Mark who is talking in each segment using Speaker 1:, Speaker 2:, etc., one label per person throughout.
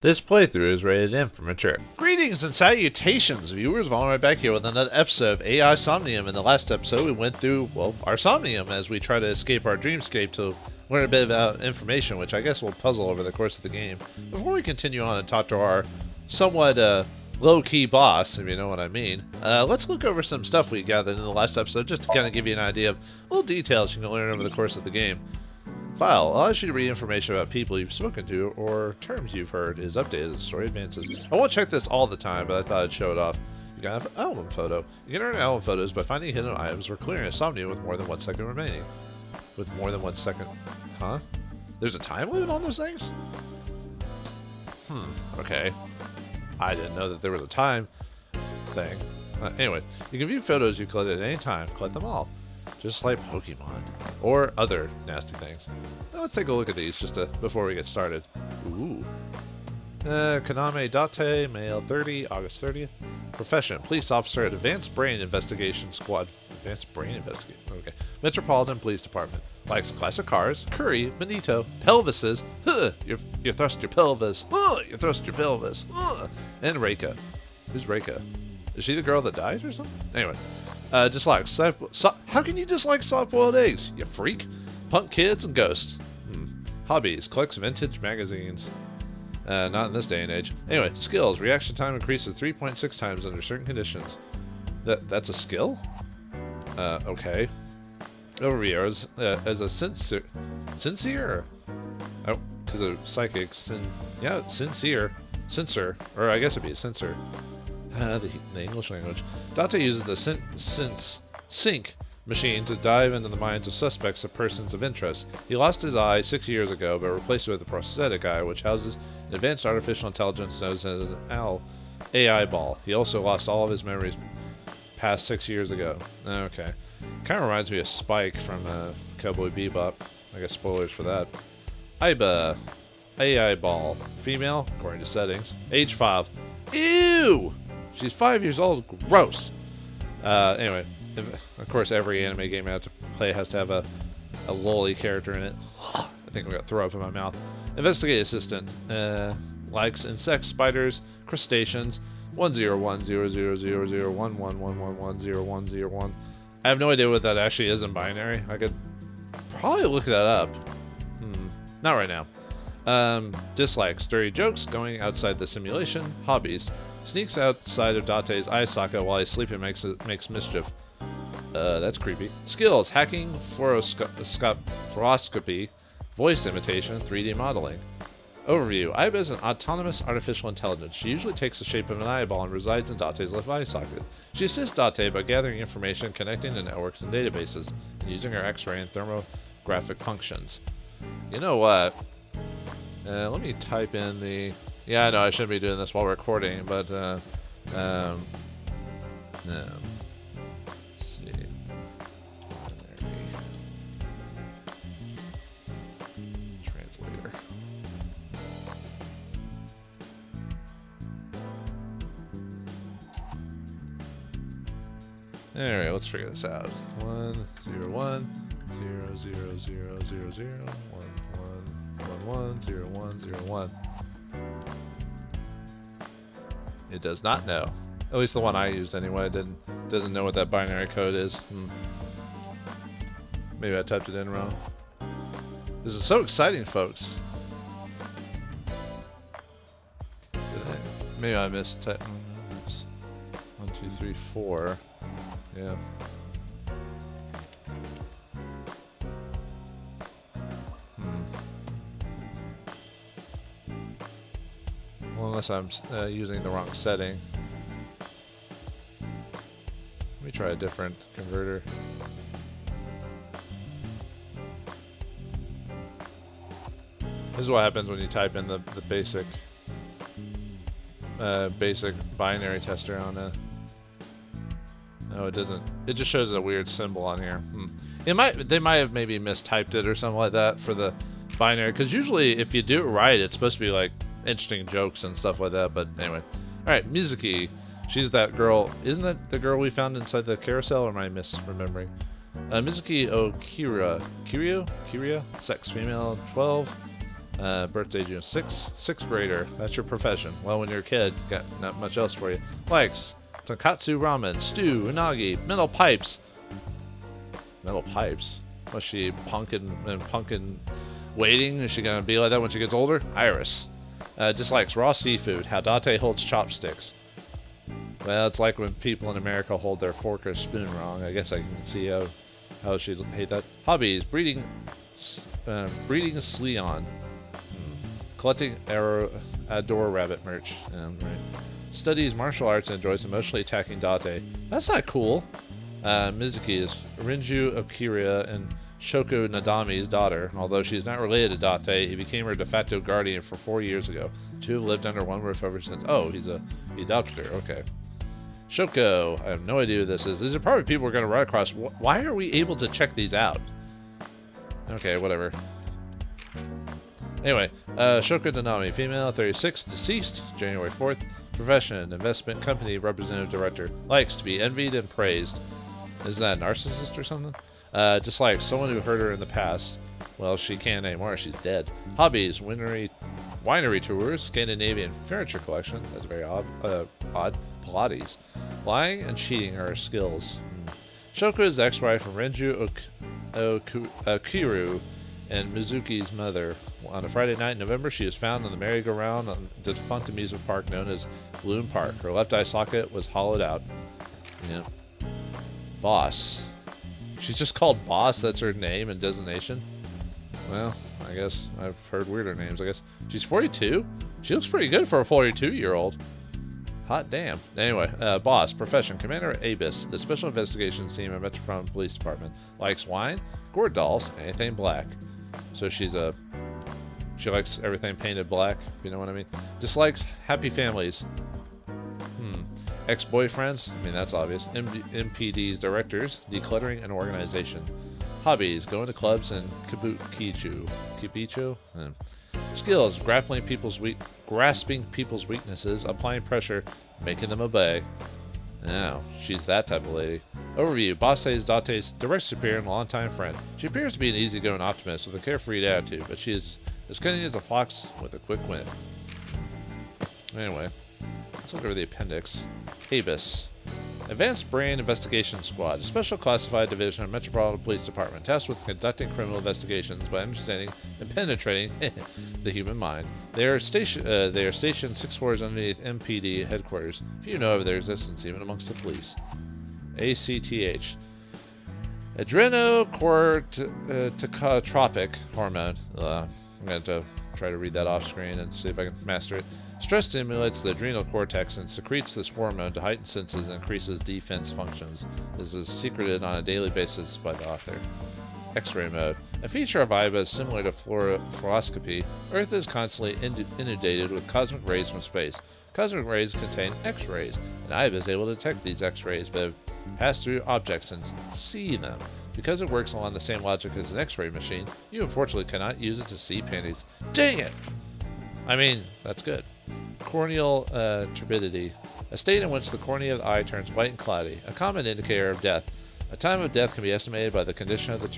Speaker 1: This playthrough is rated M for mature.
Speaker 2: Greetings and salutations, viewers. Vauldemare back here with another episode of AI Somnium. In the last episode, we went through, well, our Somnium as we try to escape our dreamscape to learn a bit about information, which I guess will puzzle over the course of the game. Before we continue on and talk to our somewhat low-key boss, if you know what I mean, let's look over some stuff we gathered in the last episode just to kind of give you an idea of little details you can learn over the course of the game. File allows you to read information about people you've spoken to or terms you've heard. Is updated as the story advances. I won't check this all the time, but I thought I'd show it off. You can have an album photo. You can earn album photos by finding hidden items or clearing a Somnium with more than 1 second remaining. With more than 1 second. Huh? There's a time limit on those things? Okay. I didn't know that there was a time thing. Anyway, you can view photos you collected at any time. Collect them all. Just like Pokemon. Or other nasty things. Now let's take a look at these just before we get started. Ooh. Kaname Date, male 30, August 30th. Profession, police officer at Advanced Brain Investigation Squad. Advanced Brain Investigation, okay. Metropolitan Police Department. Likes classic cars, curry, bonito, pelvises. Huh, you thrust your pelvis. You thrust your pelvis. And Reika. Who's Reika? Is she the girl that dies or something? Anyway. Dislikes. How can you dislike soft-boiled eggs, you freak? Punk kids and ghosts. Hobbies. Collects vintage magazines. Not in this day and age. Anyway, skills. Reaction time increases 3.6 times under certain conditions. That's a skill? Okay. Overview. As a sincere? Oh, because of psychic. Sincere. Censor. Or I guess it'd be a censor. The English language. Date uses the sync machine to dive into the minds of suspects of persons of interest. He lost his eye 6 years ago, but replaced it with a prosthetic eye, which houses an advanced artificial intelligence known as an AI ball. He also lost all of his memories past 6 years ago. Okay. Kind of reminds me of Spike from Cowboy Bebop. I guess spoilers for that. Iba. AI ball. Female, according to settings. Age 5. Ew! She's 5 years old. Gross. Anyway, of course, every anime game I have to play has to have a lolly character in it. I think I'm gonna throw up in my mouth. Investigate assistant. Likes insects, spiders, crustaceans. 10100001111110101. I have no idea what that actually is in binary. I could probably look that up. Not right now. Dislikes. Dirty jokes. Going outside the simulation. Hobbies. Sneaks outside of Date's eye socket while he's sleeping makes mischief. That's creepy. Skills. Hacking, fluoroscopy, voice imitation, 3D modeling. Overview. Iba is an autonomous artificial intelligence. She usually takes the shape of an eyeball and resides in Date's left eye socket. She assists Date by gathering information, connecting to networks and databases, and using her X-ray and thermographic functions. You know what? Let me type in the... Yeah, I know I shouldn't be doing this while recording, but let's see. Translator. Alright, let's figure this out. 101000011110101. It does not know. At least the one I used anyway doesn't know what that binary code is. Maybe I typed it in wrong. This is so exciting, folks. Maybe I missed type. That's 1, 2, 3, 4. Yeah. Well, unless I'm using the wrong setting. Let me try a different converter. This is what happens when you type in the basic binary tester on a... No, it doesn't. It just shows a weird symbol on here. They might have maybe mistyped it or something like that for the binary, because usually if you do it right, it's supposed to be like interesting jokes and stuff like that. But anyway, all right, Mizuki, she's that girl. Isn't that the girl we found inside the carousel, or am I misremembering? Mizuki Okira, Kirio, sex female, 12, Birthday June 6th. 6th grader. That's your profession. Well, when you're a kid, got not much else for you. Likes tonkatsu ramen, stew, unagi, metal pipes. Metal pipes? Was she punkin waiting? Is she going to be like that when she gets older? Iris. Dislikes raw seafood. How Date holds chopsticks. Well, it's like when people in America hold their fork or spoon wrong. I guess I can see how she'd hate that. Hobbies. Breeding Sleon. Collecting Adore Rabbit merch. Right. Studies martial arts and enjoys emotionally attacking Date. That's not cool. Mizuki is Rinju Akira and Shoko Nadami's daughter. Although she is not related to Date, he became her de facto guardian for 4 years ago. Two have lived under one roof ever since. Oh, he adopted her. Okay. Shoko. I have no idea who this is. These are probably people we're going to run across. Why are we able to check these out? Okay, whatever. Anyway, Shoko Nanami, female, 36, deceased, January 4th. Profession, investment company representative director. Likes to be envied and praised. Isn't that a narcissist or something? Dislikes someone who hurt her in the past. Well, she can't anymore. She's dead. Hobbies, winery tours, Scandinavian furniture collection. That's very odd. Pilates. Lying and cheating are her skills. Shoko is the ex-wife of Renju Akiru and Mizuki's mother. On a Friday night in November, she was found on the merry-go-round on the defunct amusement park known as Bloom Park. Her left eye socket was hollowed out. Yeah. Boss. She's just called Boss. That's her name and designation. Well, I guess I've heard weirder names, I guess. She's 42? She looks pretty good for a 42-year-old. Hot damn. Anyway, boss, profession, Commander Abis, the Special Investigations Team at Metropolitan Police Department. Likes wine, gourd dolls, anything black. So she likes everything painted black, if you know what I mean. Dislikes happy families. Ex-boyfriends, I mean that's obvious. MPD's directors, decluttering and organization. Hobbies, going to clubs and kibichu. Skills, grasping people's weaknesses, applying pressure, making them obey. Now, she's that type of lady. Overview, Boss says Date's direct superior and longtime friend. She appears to be an easygoing optimist with a carefree attitude, but she is as cunning as a fox with a quick win. Anyway, let's look over the appendix. Abis. Advanced Brain Investigation Squad, a special classified division of Metropolitan Police Department tasked with conducting criminal investigations by understanding and penetrating the human mind. They are stationed 6 floors underneath MPD headquarters. Few know of their existence even amongst the police. ACTH. Adrenocorticotropic hormone. I'm going to try to read that off screen and see if I can master it. Stress stimulates the adrenal cortex and secretes this hormone to heighten senses and increases defense functions. This is secreted on a daily basis by the author. X-ray mode. A feature of IBA is similar to fluoroscopy. Earth is constantly inundated with cosmic rays from space. Cosmic rays contain X-rays, and IBA is able to detect these X-rays but pass through objects and see them. Because it works along the same logic as an X-ray machine, you unfortunately cannot use it to see panties. Dang it! I mean, that's good. Corneal turbidity. A state in which the cornea of the eye turns white and cloudy, a common indicator of death. A time of death can be estimated by the condition of the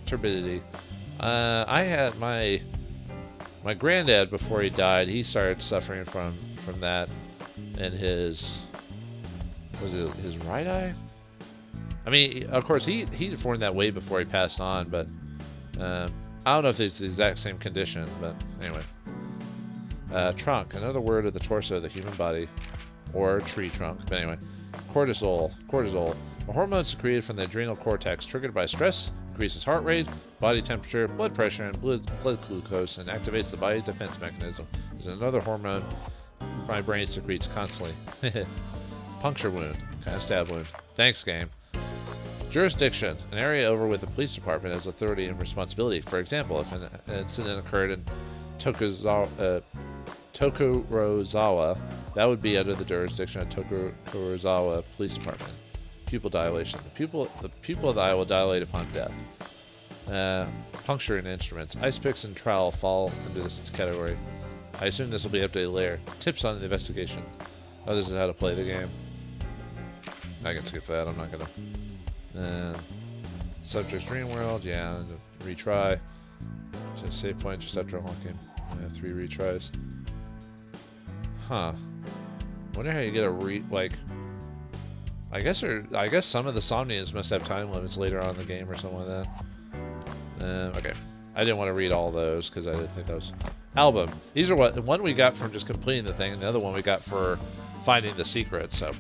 Speaker 2: turbidity. I had my granddad, before he died, he started suffering from that in his right eye? I mean, of course, he deformed that way before he passed on, but I don't know if it's the exact same condition, but anyway. Trunk, another word of the torso of the human body, or tree trunk, but anyway. Cortisol, a hormone secreted from the adrenal cortex triggered by stress, increases heart rate, body temperature, blood pressure, and blood glucose, and activates the body's defense mechanism. This is another hormone my brain secretes constantly. Puncture wound, kind of stab wound. Thanks, game. Jurisdiction, an area over with the police department has authority and responsibility. For example, if an incident occurred in Tokorozawa, that would be under the jurisdiction of Tokorozawa Police Department. Pupil dilation. The pupil of the eye will dilate upon death. Puncturing instruments. Ice picks and trowel fall into this category. I assume this will be updated later. Tips on the investigation. Oh, this is how to play the game. I can skip that. I'm not going to. Subject Dream World. Yeah. Retry. Just save point just after unlocking. Yeah, 3 retries. Huh. Wonder how you get a I guess some of the Somniums must have time limits later on in the game or something like that. Okay. I didn't want to read all those because I didn't think those. Album. These are one we got from just completing the thing, and the other one we got for finding the secret. So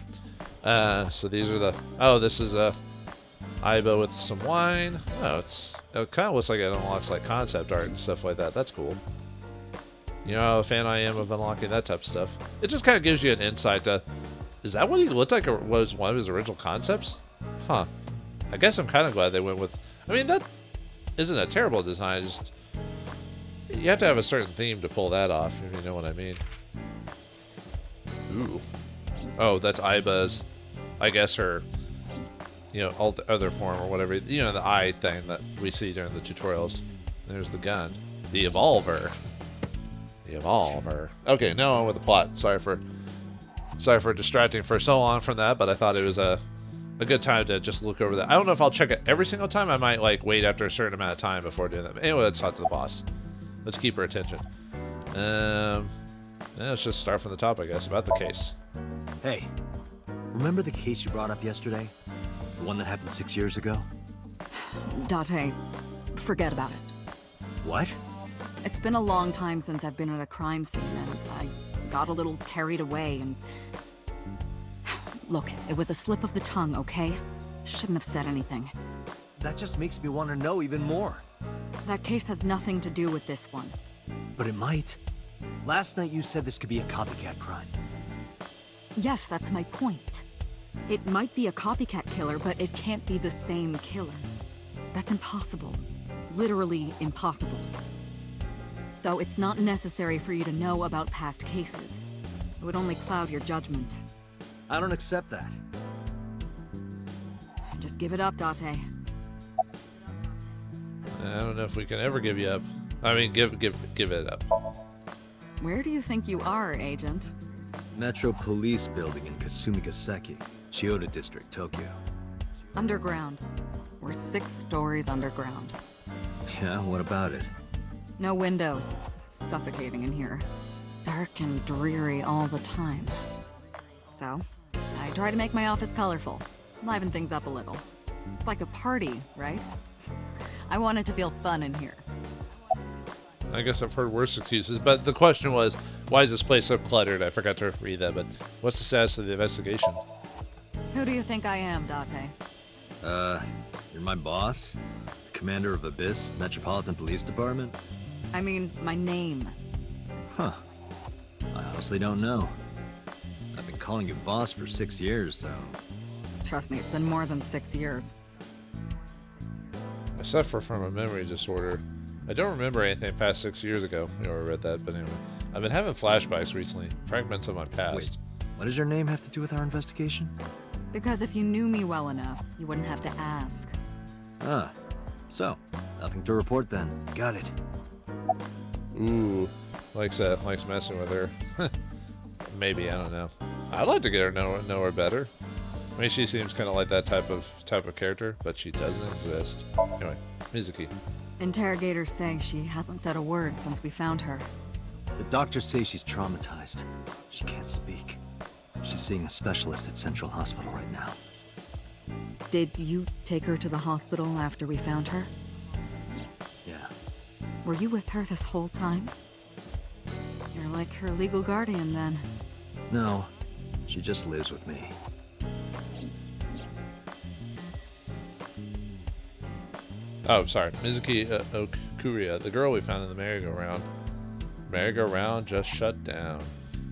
Speaker 2: these are the. Oh, this is a Aiba with some wine. Oh, it kind of looks like it unlocks like concept art and stuff like that. That's cool. You know how a fan I am of unlocking that type of stuff. It just kind of gives you an insight to. Is that what he looked like, or was one of his original concepts? Huh. I guess I'm kind of glad they went with. I mean, that isn't a terrible design. Just you have to have a certain theme to pull that off, if you know what I mean. Ooh. Oh, that's Aiba's. I guess her. You know, other form or whatever. You know, the eye thing that we see during the tutorials. There's the gun. The Evolver. The Evolver. Okay, now on with the plot. Sorry for distracting for so long from that, but I thought it was a good time to just look over that. I don't know if I'll check it every single time. I might like wait after a certain amount of time before doing that. But anyway, let's talk to the boss. Let's keep her attention. Let's just start from the top, I guess, about the case.
Speaker 3: Hey, remember the case you brought up yesterday? The one that happened 6 years ago?
Speaker 4: Date, forget about it.
Speaker 3: What?
Speaker 4: It's been a long time since I've been at a crime scene, and I got a little carried away, and... Look, it was a slip of the tongue, okay? Shouldn't have said anything.
Speaker 3: That just makes me want to know even more.
Speaker 4: That case has nothing to do with this one.
Speaker 3: But it might. Last night you said this could be a copycat crime.
Speaker 4: Yes, that's my point. It might be a copycat killer, but it can't be the same killer. That's impossible. Literally impossible. So it's not necessary for you to know about past cases. It would only cloud your judgment.
Speaker 3: I don't accept that.
Speaker 4: Just give it up, Date.
Speaker 2: I don't know if we can ever give you up. I mean, give it up.
Speaker 4: Where do you think you are, Agent?
Speaker 3: Metro Police Building in Kasumigaseki, Chiyoda District, Tokyo.
Speaker 4: Underground. We're 6 stories underground.
Speaker 3: Yeah, what about it?
Speaker 4: No windows. It's suffocating in here. Dark and dreary all the time. So, I try to make my office colorful. Liven things up a little. It's like a party, right? I want it to feel fun in here.
Speaker 2: I guess I've heard worse excuses, but the question was, why is this place so cluttered? I forgot to read that, but what's the status of the investigation?
Speaker 4: Who do you think I am, Date?
Speaker 3: You're my boss? Commander of Abyss, Metropolitan Police Department?
Speaker 4: I mean, my name.
Speaker 3: Huh. I honestly don't know. I've been calling you boss for 6 years, so...
Speaker 4: Trust me, it's been more than 6 years.
Speaker 2: I suffer from a memory disorder. I don't remember anything past 6 years ago. You know, I read that, but anyway. I've been having flashbacks recently. Fragments of my past.
Speaker 3: Wait, what does your name have to do with our investigation?
Speaker 4: Because if you knew me well enough, you wouldn't have to ask.
Speaker 3: Ah. So, nothing to report then. Got it.
Speaker 2: Ooh. Likes messing with her. Maybe, I don't know. I'd like to get her know her better. I mean, she seems kind of like that type of character, but she doesn't exist. Anyway, Mizuki.
Speaker 4: Interrogators say she hasn't said a word since we found her.
Speaker 3: The doctors say she's traumatized. She can't speak. She's seeing a specialist at Central Hospital right now.
Speaker 4: Did you take her to the hospital after we found her?
Speaker 3: Yeah.
Speaker 4: Were you with her this whole time? You're like her legal guardian, then.
Speaker 3: No, she just lives with me.
Speaker 2: Oh, sorry. Mizuki Okuria, the girl we found in the merry-go-round. Merry-go-round just shut down.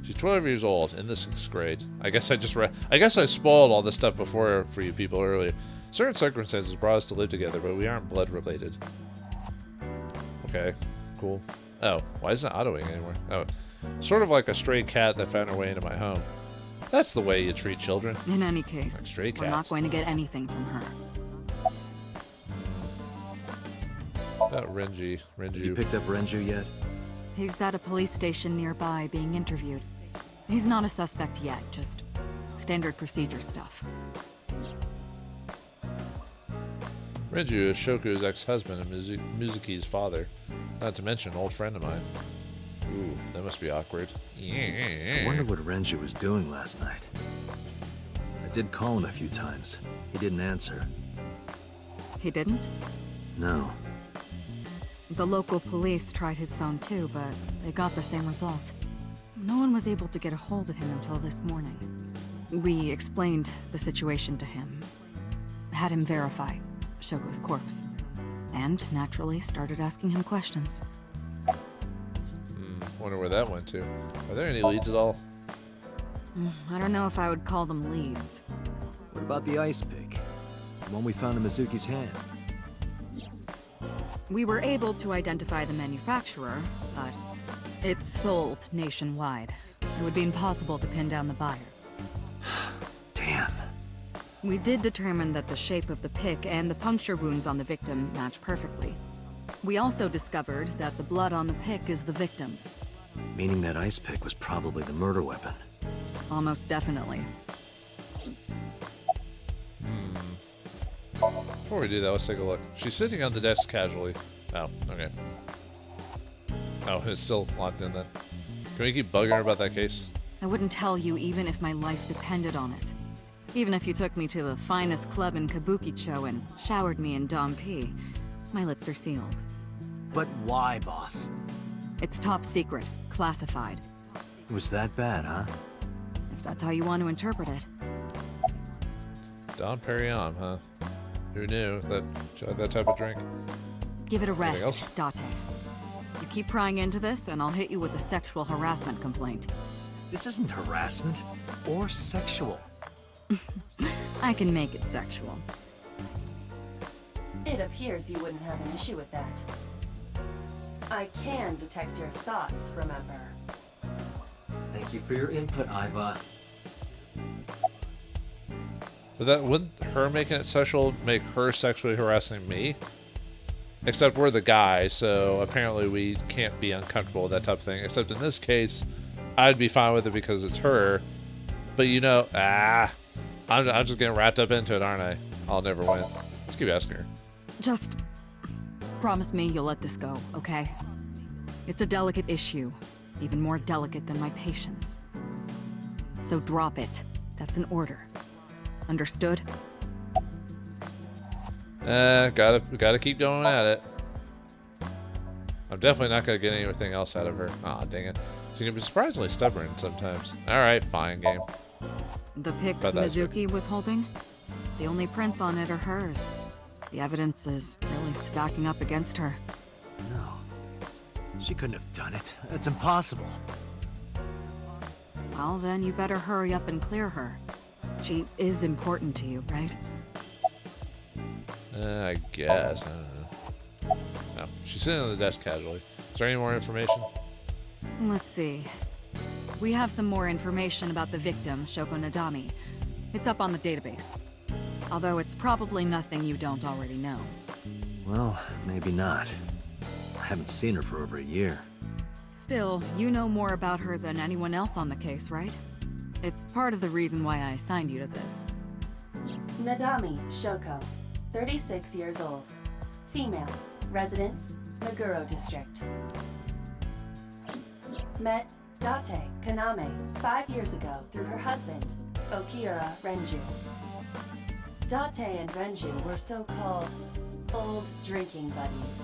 Speaker 2: She's 12 years old, in the 6th grade. I guess I spoiled all this stuff before for you people earlier. Certain circumstances brought us to live together, but we aren't blood related. Okay, cool. Oh, why isn't it autoing anymore? Oh, sort of like a stray cat that found her way into my home. That's the way you treat children.
Speaker 4: In any case,
Speaker 2: Like stray
Speaker 4: we're not
Speaker 2: cats.
Speaker 4: going to get anything from her.
Speaker 2: About Renju.
Speaker 3: Have you picked up Renju yet?
Speaker 4: He's at a police station nearby being interviewed. He's not a suspect yet, just standard procedure stuff.
Speaker 2: Renju is Shoku's ex-husband and Mizuki's father. Not to mention an old friend of mine. Ooh, that must be awkward.
Speaker 3: I wonder what Renju was doing last night. I did call him a few times. He didn't answer.
Speaker 4: He didn't?
Speaker 3: No.
Speaker 4: The local police tried his phone too, but they got the same result. No one was able to get a hold of him until this morning. We explained the situation to him, had him verify Shogo's corpse, and naturally started asking him questions.
Speaker 2: Wonder where that went to. Are there any leads at all?
Speaker 4: I don't know if I would call them leads.
Speaker 3: What about the ice pick? The one we found in Mizuki's hand?
Speaker 4: We were able to identify the manufacturer, but it's sold nationwide. It would be impossible to pin down the buyer.
Speaker 3: Damn.
Speaker 4: We did determine that the shape of the pick and the puncture wounds on the victim match perfectly. We also discovered that the blood on the pick is the victim's.
Speaker 3: Meaning that ice pick was probably the murder weapon.
Speaker 4: Almost definitely.
Speaker 2: Before we do that, let's take a look. She's sitting on the desk casually. Oh, okay. Oh, it's still locked in then. Can we keep bugging her about that case?
Speaker 4: I wouldn't tell you even if my life depended on it. Even if you took me to the finest club in Kabukicho and showered me in Dom P, my lips are sealed.
Speaker 3: But why, boss?
Speaker 4: It's top secret, classified.
Speaker 3: It was that bad, huh?
Speaker 4: If that's how you want to interpret it.
Speaker 2: Dom Perignon, huh? Who knew that she had that type of drink?
Speaker 4: Give it a
Speaker 2: Anything else?
Speaker 4: rest, Date. You keep prying into this, and I'll hit you with a sexual harassment complaint.
Speaker 3: This isn't harassment or sexual.
Speaker 4: I can make it sexual.
Speaker 5: It appears you wouldn't have an issue with that. I can detect your thoughts, remember?
Speaker 3: Thank you for your input, Iva.
Speaker 2: But wouldn't her making it sexual make her sexually harassing me? Except we're the guy, so apparently we can't be uncomfortable with that type of thing. Except in this case, I'd be fine with it because it's her. But you know, I'm just getting wrapped up into it, aren't I? I'll never win. Let's keep asking her.
Speaker 4: Just promise me you'll let this go, okay? It's a delicate issue, even more delicate than my patience. So drop it. That's an order. Understood?
Speaker 2: Gotta keep going at it. I'm definitely not gonna get anything else out of her. Aw, dang it. She can be surprisingly stubborn sometimes. Alright, fine, game.
Speaker 4: The pick
Speaker 2: But that's
Speaker 4: Mizuki was holding? The only prints on it are hers. The evidence is really stacking up against her.
Speaker 3: No. She couldn't have done it. That's impossible.
Speaker 4: Well, then you better hurry up and clear her. She is important to you, right?
Speaker 2: I guess. I don't know. No, she's sitting on the desk casually. Is there any more information?
Speaker 4: Let's see. We have some more information about the victim, Shoko Nadami. It's up on the database. Although it's probably nothing you don't already know.
Speaker 3: Well, maybe not. I haven't seen her for over a year.
Speaker 4: Still, you know more about her than anyone else on the case, right? It's part of the reason why I assigned you to this.
Speaker 5: Nadami Shoko, 36 years old. Female, residence, Meguro District. Met Date Kaname 5 years ago through her husband, Akira Renju. Date and Renju were so-called old drinking buddies.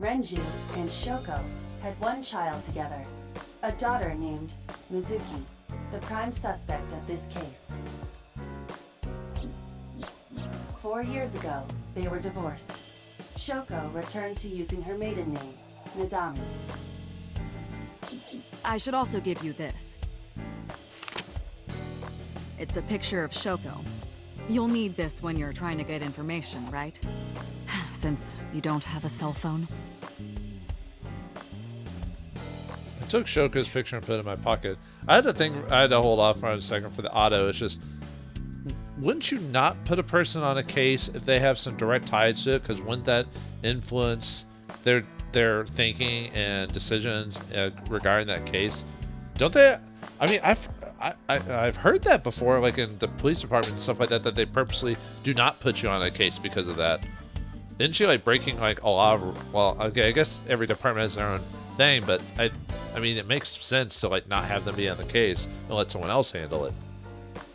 Speaker 5: Renju and Shoko had one child together, a daughter named Mizuki, the prime suspect of this case. 4 years ago, they were divorced. Shoko returned to using her maiden name, Nadami.
Speaker 4: I should also give you this. It's a picture of Shoko. You'll need this when you're trying to get information, right? Since you don't have a cell phone.
Speaker 2: I took Shoko's picture and put it in my pocket. I had to hold off for a second for the auto. It's just, wouldn't you not put a person on a case if they have some direct ties to it? Because wouldn't that influence their thinking and decisions regarding that case? Don't they? I mean, I've heard that before, like in the police department and stuff like that, that they purposely do not put you on a case because of that. isn't she like breaking like a lot of, well, okay, I guess every department has their own thing, but I mean, it makes sense to like not have them be on the case and let someone else handle it.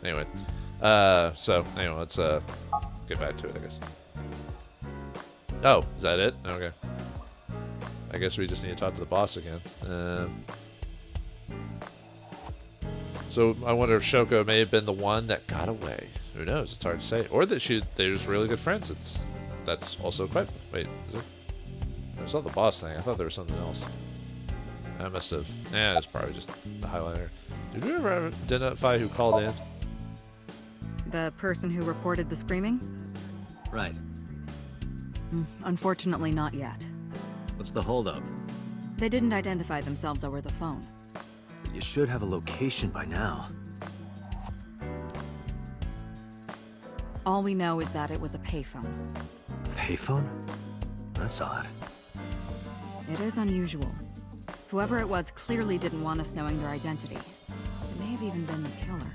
Speaker 2: Anyway, so anyway, let's get back to it, I guess. Oh, is that it? Okay. I guess we just need to talk to the boss again. So I wonder if Shoko may have been the one that got away. Who knows? It's hard to say. Or that they're just really good friends. That's also quite. Wait, is it? I saw the boss thing. I thought there was something else. I must have. Yeah, it's probably just the highlighter. Did we ever identify who called in?
Speaker 4: The person who reported the screaming?
Speaker 3: Right.
Speaker 4: Unfortunately, not yet.
Speaker 3: What's the holdup?
Speaker 4: They didn't identify themselves over the phone.
Speaker 3: You should have a location by now.
Speaker 4: All we know is that it was a payphone.
Speaker 3: Payphone? That's odd.
Speaker 4: It is unusual. Whoever it was clearly didn't want us knowing their identity. It may have even been the killer.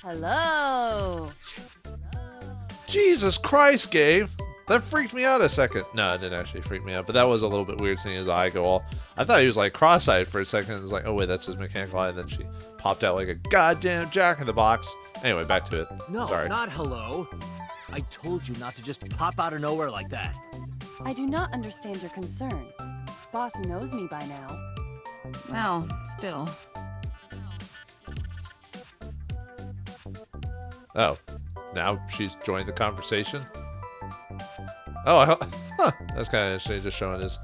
Speaker 5: Hello.
Speaker 2: Jesus Christ, Gabe! That freaked me out a second. No, it didn't actually freak me out, but that was a little bit weird seeing his eye go all... I thought he was like cross-eyed for a second. It was like, oh wait, that's his mechanical eye, and then she popped out like a goddamn jack-in-the-box. Anyway, back to it.
Speaker 3: No,
Speaker 2: sorry.
Speaker 3: not hello. I told you not to just pop out of nowhere like that.
Speaker 5: I do not understand your concern. Boss knows me by now.
Speaker 4: Well, still.
Speaker 2: Oh, now she's joined the conversation? Oh, huh, that's kind of interesting, just showing his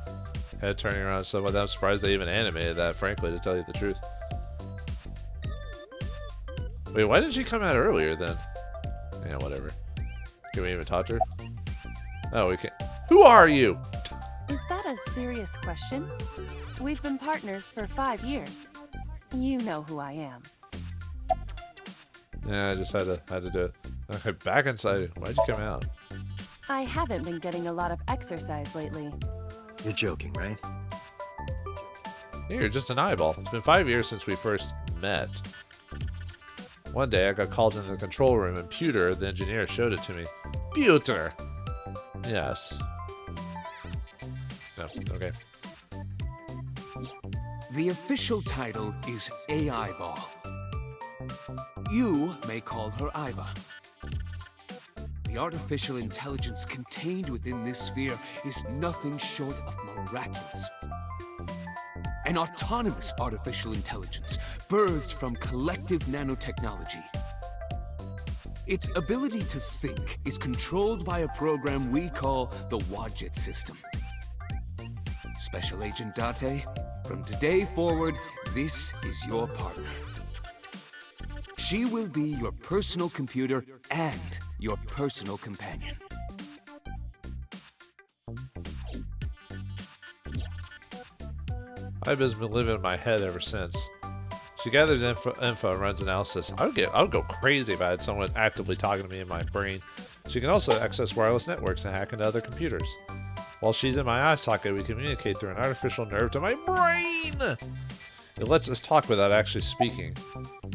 Speaker 2: head turning around and stuff like that. I'm surprised they even animated that, frankly, to tell you the truth. Wait, why didn't she come out earlier then? Yeah, whatever. Can we even talk to her? Oh, we can't. Who are you?
Speaker 5: Is that a serious question? We've been partners for 5 years. You know who I am.
Speaker 2: Yeah, I just had to do it. Okay, back inside. Why'd you come out?
Speaker 5: I haven't been getting a lot of exercise lately.
Speaker 3: You're joking, right?
Speaker 2: Yeah, you're just an eyeball. It's been 5 years since we first met. One day I got called into the control room and Pewter, the engineer, showed it to me. Pewter! Yes. No, okay.
Speaker 6: The official title is AI Ball. You may call her Iva. The artificial intelligence contained within this sphere is nothing short of miraculous. An autonomous artificial intelligence birthed from collective nanotechnology. Its ability to think is controlled by a program we call the Wadjet system. Special Agent Date, from today forward, this is your partner. She will be your personal computer and your personal companion.
Speaker 2: I've been living in my head ever since. She gathers info and runs analysis. I would go crazy if I had someone actively talking to me in my brain. She can also access wireless networks and hack into other computers. While she's in my eye socket, we communicate through an artificial nerve to my brain! It lets us talk without actually speaking.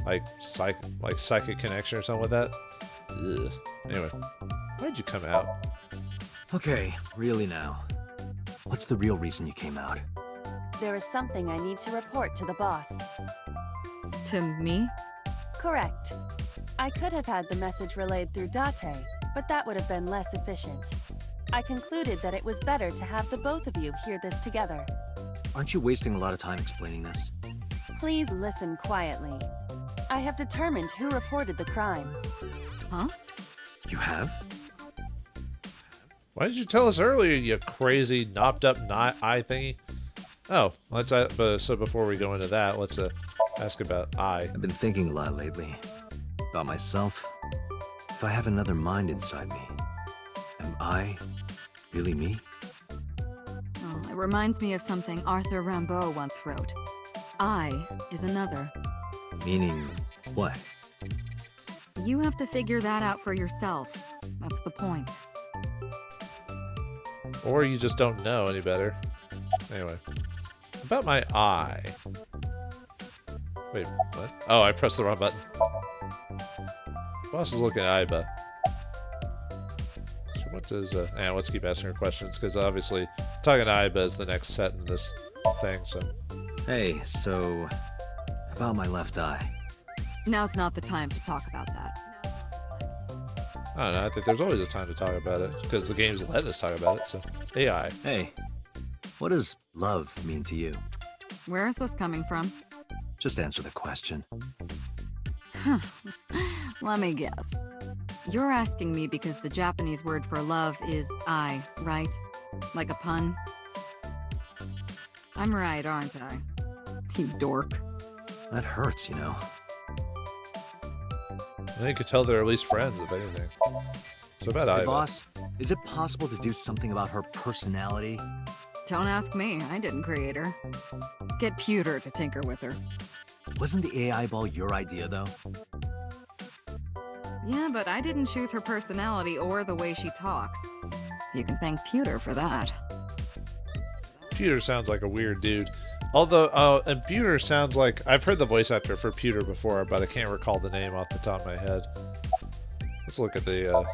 Speaker 2: Like psychic connection or something like that. Ugh. Anyway, why'd you come out?
Speaker 3: Okay, really now. What's the real reason you came out?
Speaker 5: There is something I need to report to the boss.
Speaker 4: To me?
Speaker 5: Correct. I could have had the message relayed through Date, but that would have been less efficient. I concluded that it was better to have the both of you hear this together.
Speaker 3: Aren't you wasting a lot of time explaining this?
Speaker 5: Please listen quietly. I have determined who reported the crime.
Speaker 4: Huh?
Speaker 3: You have?
Speaker 2: Why did you tell us earlier, you crazy knopped up eye thingy? Oh, let's so before we go into that, let's ask about eye.
Speaker 3: I've been thinking a lot lately. About myself? If I have another mind inside me, am I really me?
Speaker 4: Oh, it reminds me of something Arthur Rimbaud once wrote. I is another.
Speaker 3: Meaning what?
Speaker 4: You have to figure that out for yourself. That's the point.
Speaker 2: Or you just don't know any better. Anyway. About my eye. Wait, what? Oh, I pressed the wrong button. Boss is looking at Aiba. So what does, let's keep asking her questions, because obviously talking to Aiba is the next set in this thing, so.
Speaker 3: Hey, so about my left eye.
Speaker 4: Now's not the time to talk about that.
Speaker 2: I don't know, I think there's always a time to talk about it, because the game's letting us talk about it, so. AI.
Speaker 3: Hey, what does love mean to you?
Speaker 4: Where is this coming from?
Speaker 3: Just answer the question.
Speaker 4: Let me guess. You're asking me because the Japanese word for love is ai, right? Like a pun? I'm right, aren't I? You dork.
Speaker 3: That hurts, you know.
Speaker 2: I think you could tell they're at least friends, if anything. So about
Speaker 3: Hey,
Speaker 2: Aiba.
Speaker 3: boss, is it possible to do something about her personality?
Speaker 4: Don't ask me, I didn't create her. Get Pewter to tinker with her.
Speaker 3: Wasn't the AI ball your idea, though?
Speaker 4: Yeah, but I didn't choose her personality or the way she talks. You can thank Pewter for that.
Speaker 2: Pewter sounds like a weird dude. Although, and Pewter sounds like... I've heard the voice actor for Pewter before, but I can't recall the name off the top of my head. Let's look at the,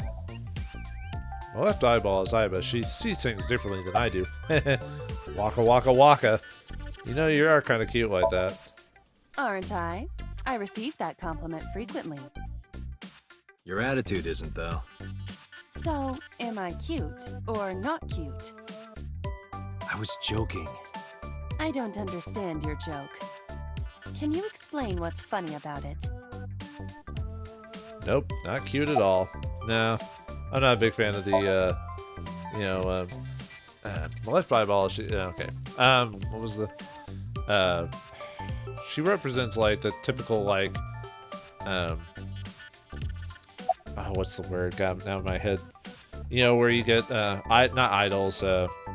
Speaker 2: my left eyeball is Aiba. She sees things differently than I do. Waka waka waka. You know, you are kind of cute like that.
Speaker 5: Aren't I? I receive that compliment frequently.
Speaker 3: Your attitude isn't, though.
Speaker 5: So, am I cute or not cute?
Speaker 3: I was joking.
Speaker 5: I don't understand your joke. Can you explain what's funny about it?
Speaker 2: Nope, not cute at all. No, I'm not a big fan of the, my left eyeball, okay. What was the, she represents, like, the typical, like, what's the word? God, now in my head. You know, where you get, not idols,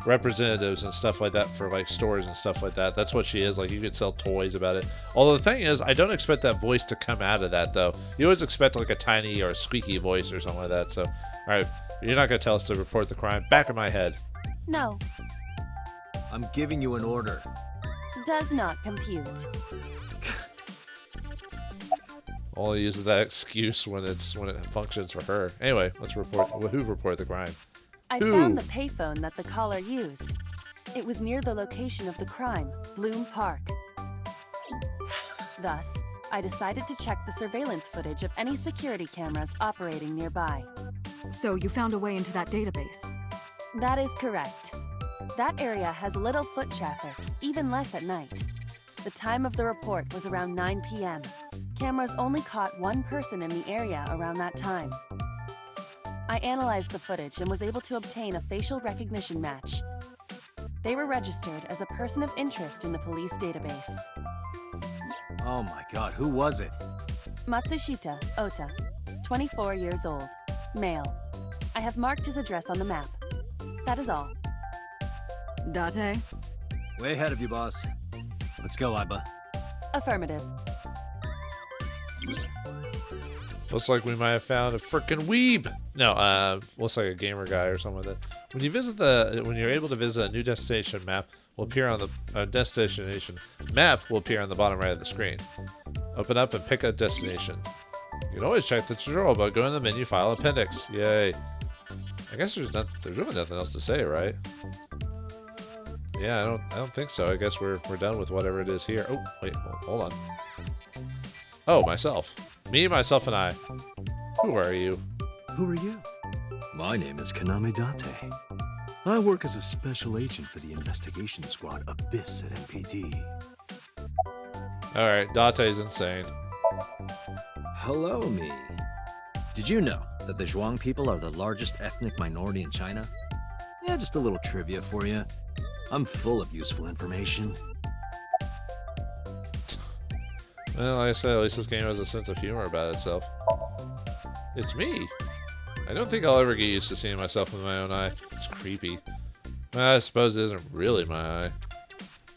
Speaker 2: representatives and stuff like that for, like, stores and stuff like that. That's what she is. Like, you could sell toys about it. Although the thing is, I don't expect that voice to come out of that, though. You always expect, like, a tiny or a squeaky voice or something like that. So, alright, you're not going to tell us to report the crime. Back of my head.
Speaker 5: No.
Speaker 3: I'm giving you an order.
Speaker 5: Does not compute.
Speaker 2: Only uses that excuse when it functions for her. Anyway, let's report. Who reported the crime?
Speaker 5: I found the payphone that the caller used. It was near the location of the crime, Bloom Park. Thus, I decided to check the surveillance footage of any security cameras operating nearby.
Speaker 4: So you found a way into that database?
Speaker 5: That is correct. That area has little foot traffic, even less at night. The time of the report was around 9 p.m. Cameras only caught one person in the area around that time. I analyzed the footage and was able to obtain a facial recognition match. They were registered as a person of interest in the police database.
Speaker 3: Oh my god, who was it?
Speaker 5: Matsushita Ota, 24 years old, male. I have marked his address on the map. That is all.
Speaker 4: Date?
Speaker 3: Way ahead of you, boss. Let's go, Aiba.
Speaker 5: Affirmative.
Speaker 2: Looks like we might have found a frickin' weeb. No, looks like a gamer guy or something like that. When you're able to visit a new destination map, will appear on the destination map will appear on the bottom right of the screen. Open up and pick a destination. You can always check the tutorial by going to the menu file appendix. Yay! I guess there's really nothing else to say, right? Yeah, I don't think so. I guess we're done with whatever it is here. Oh wait, hold on. Oh, myself. Me, myself, and I. Who are you?
Speaker 3: Who are you? My name is Kaname Date. I work as a special agent for the investigation squad Abyss at MPD.
Speaker 2: Alright, Date's insane.
Speaker 3: Hello, me. Did you know that the Zhuang people are the largest ethnic minority in China? Yeah, just a little trivia for you. I'm full of useful information.
Speaker 2: Well, like I said, at least this game has a sense of humor about itself. It's me. I don't think I'll ever get used to seeing myself with my own eye. It's creepy. Well, I suppose it isn't really my eye.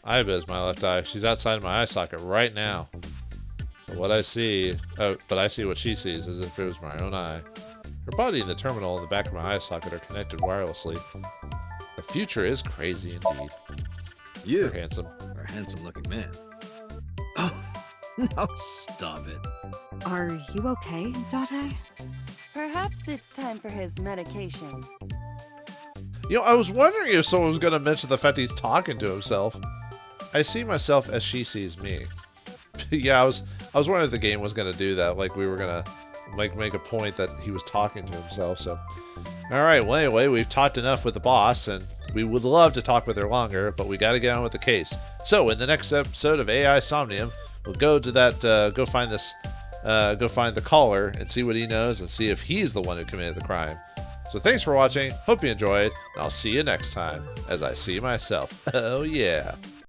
Speaker 2: Aiba is my left eye. She's outside my eye socket right now. But what I see... Oh, but I see what she sees as if it was my own eye. Her body and the terminal in the back of my eye socket are connected wirelessly. The future is crazy indeed.
Speaker 3: You
Speaker 2: Handsome.
Speaker 3: are a handsome-looking man. Oh, no, stop it.
Speaker 4: Are you okay, Date?
Speaker 5: Perhaps it's time for his medication.
Speaker 2: You know, I was wondering if someone was going to mention the fact he's talking to himself. I see myself as she sees me. Yeah, I was wondering if the game was going to do that. Like, we were going to make a point that he was talking to himself. So, all right. Well, anyway, we've talked enough with the boss, and we would love to talk with her longer, but we got to get on with the case. So, in the next episode of AI Somnium, we'll go to that, go find the caller and see what he knows and see if he's the one who committed the crime. So thanks for watching. Hope you enjoyed, and I'll see you next time as I see myself. Oh yeah.